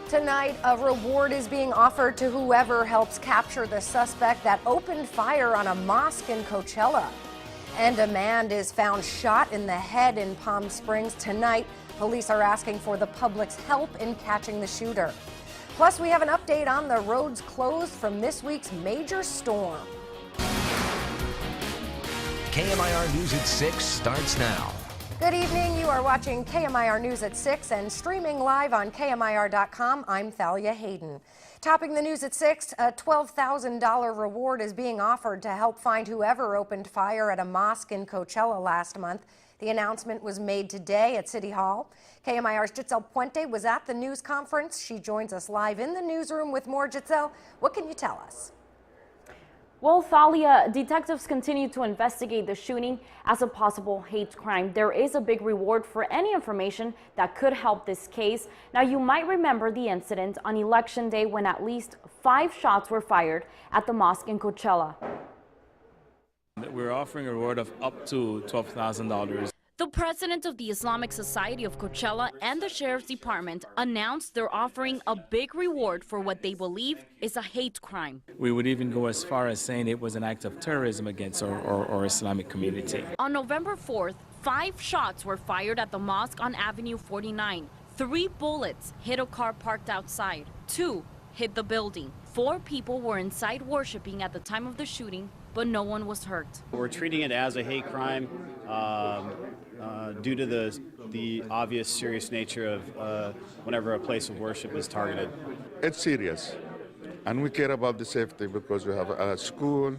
Tonight, a reward is being offered to whoever helps capture the suspect that opened fire on a mosque in Coachella. And a man is found shot in the head in Palm Springs tonight. Police are asking for the public's help in catching the shooter. Plus, we have an update on the roads closed from this week's major storm. KMIR News at 6 starts now. Good evening. You are watching KMIR News at 6 and streaming live on KMIR.com. I'm Thalia Hayden. Topping the news at 6, a $12,000 reward is being offered to help find whoever opened fire at a mosque in Coachella last month. The announcement was made today at City Hall. KMIR's Giselle Puente was at the news conference. She joins us live in the newsroom with more. Giselle, what can you tell us? Well, Thalia, detectives continue to investigate the shooting as a possible hate crime. There is a big reward for any information that could help this case. Now, you might remember the incident on Election Day when at least 5 shots were fired at the mosque in Coachella. We're offering a reward of up to $12,000. The president of the Islamic Society of Coachella and the Sheriff's Department announced they're offering a big reward for what they believe is a hate crime. We would even go as far as saying it was an act of terrorism against our Islamic community. On November 4th, 5 shots were fired at the mosque on Avenue 49. 3 bullets hit a car parked outside. 2 hit the building. 4 people were inside worshiping at the time of the shooting, but no one was hurt. We're treating it as a hate crime due to the obvious serious nature of whenever a place of worship is targeted. It's serious, and we care about the safety because we have a school,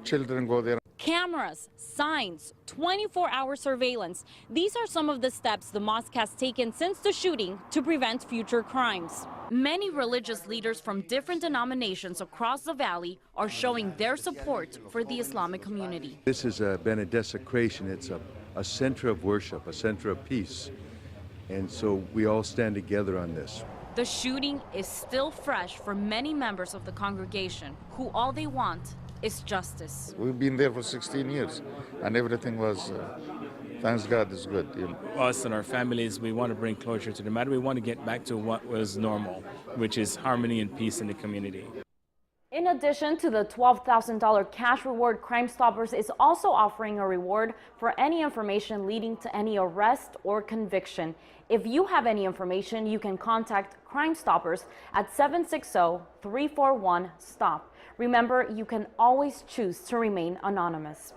children go there. Cameras, signs, 24-hour surveillance. These are some of the steps the mosque has taken since the shooting to prevent future crimes. Many religious leaders from different denominations across the valley are showing their support for the Islamic community. This has been a desecration. It's a center of worship, a center of peace. And so we all stand together on this. The shooting is still fresh for many members of the congregation, who all they want is justice. We've been there for 16 years, and everything was, thanks God, is good. You know. Us and our families, we want to bring closure to the matter. We want to get back to what was normal, which is harmony and peace in the community. In addition to the $12,000 cash reward, Crime Stoppers is also offering a reward for any information leading to any arrest or conviction. If you have any information, you can contact Crime Stoppers at 760-341-STOP. Remember, you can always choose to remain anonymous.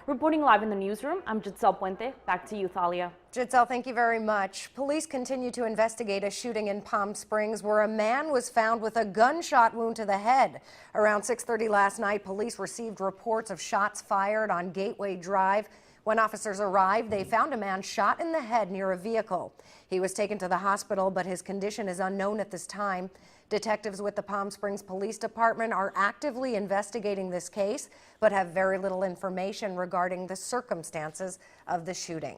Reporting live in the newsroom, I'm Giselle Puente. Back to you, Thalia. Giselle, thank you very much. Police continue to investigate a shooting in Palm Springs where a man was found with a gunshot wound to the head. Around 6:30 last night, police received reports of shots fired on Gateway Drive. When officers arrived, they found a man shot in the head near a vehicle. He was taken to the hospital, but his condition is unknown at this time. Detectives with the Palm Springs Police Department are actively investigating this case, but have very little information regarding the circumstances of the shooting.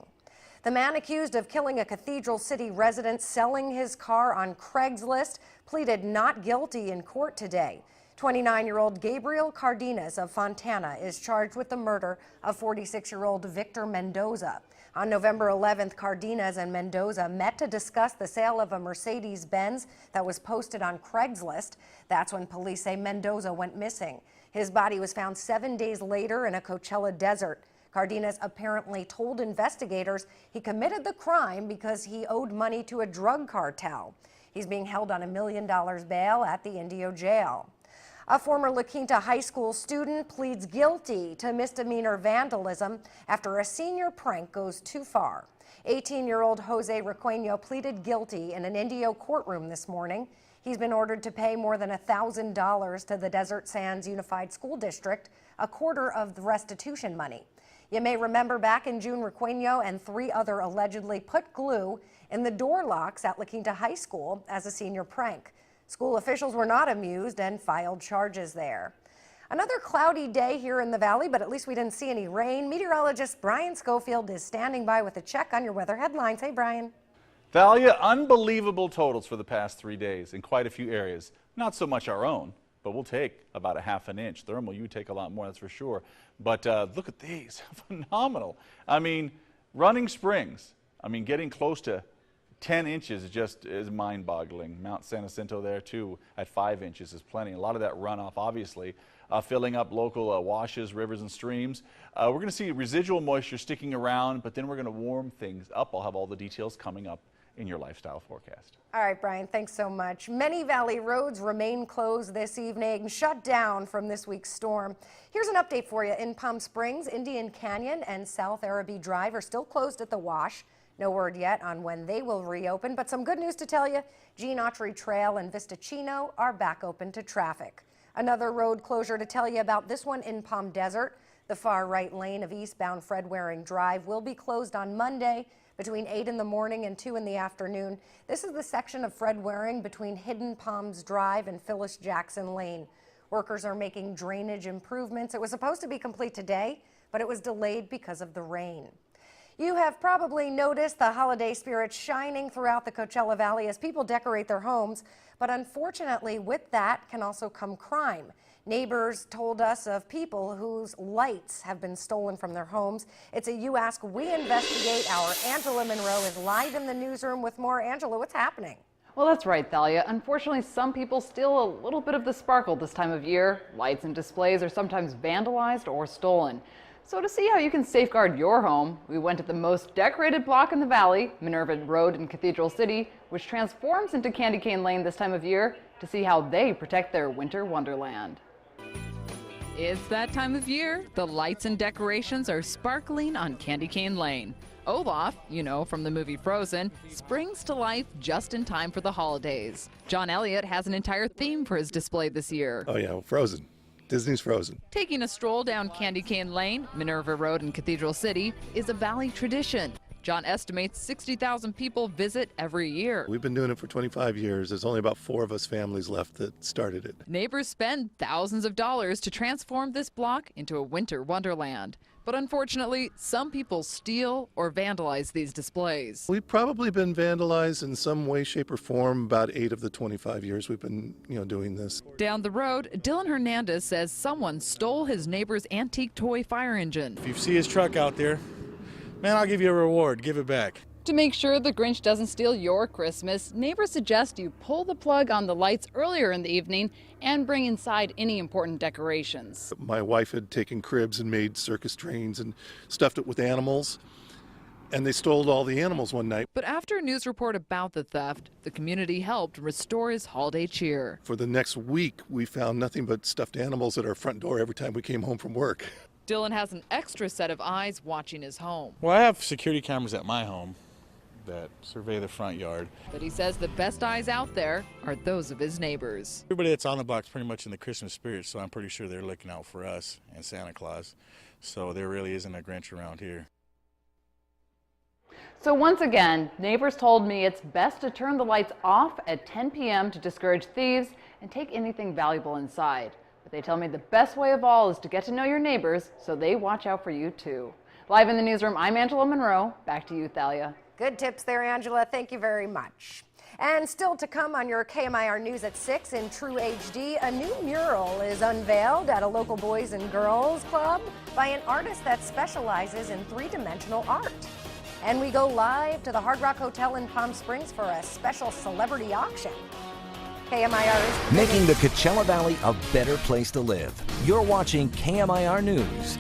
The man accused of killing a Cathedral City resident selling his car on Craigslist pleaded not guilty in court today. 29-year-old Gabriel Cardenas of Fontana is charged with the murder of 46-year-old Victor Mendoza. On November 11th, Cardenas and Mendoza met to discuss the sale of a Mercedes-Benz that was posted on Craigslist. That's when police say Mendoza went missing. His body was found 7 days later in a Coachella desert. Cardenas apparently told investigators he committed the crime because he owed money to a drug cartel. He's being held on $1 million bail at the Indio jail. A former La Quinta High School student pleads guilty to misdemeanor vandalism after a senior prank goes too far. 18-year-old Jose Requeño pleaded guilty in an Indio courtroom this morning. He's been ordered to pay more than $1,000 to the Desert Sands Unified School District, a quarter of the restitution money. You may remember back in June, Requeño and 3 others allegedly put glue in the door locks at La Quinta High School as a senior prank. School officials were not amused and filed charges there. Another cloudy day here in the valley, but at least we didn't see any rain. Meteorologist Brian Schofield is standing by with a check on your weather headlines. Hey, Brian. Thalia, unbelievable totals for the past 3 days in quite a few areas. Not so much our own, but we'll take about a ½ an inch. Thermal, you take a lot more, that's for sure. But look at these, phenomenal. I mean, running springs, getting close to 10 inches is mind-boggling. Mount San Jacinto there too at 5 inches is plenty. A lot of that runoff obviously filling up local washes, rivers and streams. We're going to see residual moisture sticking around, but then we're going to warm things up. I'll have all the details coming up in your lifestyle forecast. All right, Brian, thanks so much. Many valley roads remain closed this evening, shut down from this week's storm. Here's an update for you. In Palm Springs, Indian Canyon and South Araby Drive are still closed at the wash. No word yet on when they will reopen, but some good news to tell you. Gene Autry Trail and Vista Chino are back open to traffic. Another road closure to tell you about, this one in Palm Desert. The far right lane of eastbound Fred Waring Drive will be closed on Monday between 8 in the morning and 2 in the afternoon. This is the section of Fred Waring between Hidden Palms Drive and Phyllis Jackson Lane. Workers are making drainage improvements. It was supposed to be complete today, but it was delayed because of the rain. You have probably noticed the holiday spirit shining throughout the Coachella Valley as people decorate their homes, but unfortunately with that can also come crime. Neighbors told us of people whose lights have been stolen from their homes. It's a You Ask, We Investigate. Our Angela Monroe is live in the newsroom with more. Angela, what's happening? Well, that's right, Thalia. Unfortunately, some people steal a little bit of the sparkle this time of year. Lights and displays are sometimes vandalized or stolen. So to see how you can safeguard your home, we went to the most decorated block in the valley, Minerva Road in Cathedral City, which transforms into Candy Cane Lane this time of year, to see how they protect their winter wonderland. It's that time of year. The lights and decorations are sparkling on Candy Cane Lane. Olaf, you know from the movie Frozen, springs to life just in time for the holidays. John Elliott has an entire theme for his display this year. Oh yeah, Frozen. Disney's Frozen. Taking a stroll down Candy Cane Lane, Minerva Road in Cathedral City, is a valley tradition. John estimates 60,000 people visit every year. We've been doing it for 25 years. There's only about 4 of us families left that started it. Neighbors spend thousands of dollars to transform this block into a winter wonderland. But unfortunately, some people steal or vandalize these displays. We've probably been vandalized in some way, shape, or form about 8 of the 25 years we've been, doing this. Down the road, Dylan Hernandez says someone stole his neighbor's antique toy fire engine. If you see his truck out there, man, I'll give you a reward. Give it back. To make sure the Grinch doesn't steal your Christmas, neighbors suggest you pull the plug on the lights earlier in the evening and bring inside any important decorations. My wife had taken cribs and made circus trains and stuffed it with animals, and they stole all the animals one night. But after a news report about the theft, the community helped restore his holiday cheer. For the next week, we found nothing but stuffed animals at our front door every time we came home from work. Dylan has an extra set of eyes watching his home. Well, I have security cameras at my home that survey the front yard. But he says the best eyes out there are those of his neighbors. Everybody that's on the block is pretty much in the Christmas spirit, so I'm pretty sure they're looking out for us and Santa Claus. So there really isn't a Grinch around here. So once again, neighbors told me it's best to turn the lights off at 10 p.m. to discourage thieves and take anything valuable inside. But they tell me the best way of all is to get to know your neighbors so they watch out for you too. Live in the newsroom, I'm Angela Monroe. Back to you, Thalia. Good tips there, Angela. Thank you very much. And still to come on your KMIR News at 6 in True HD, a new mural is unveiled at a local Boys and Girls Club by an artist that specializes in three-dimensional art. And we go live to the Hard Rock Hotel in Palm Springs for a special celebrity auction. KMIR is making the Coachella Valley a better place to live. You're watching KMIR News.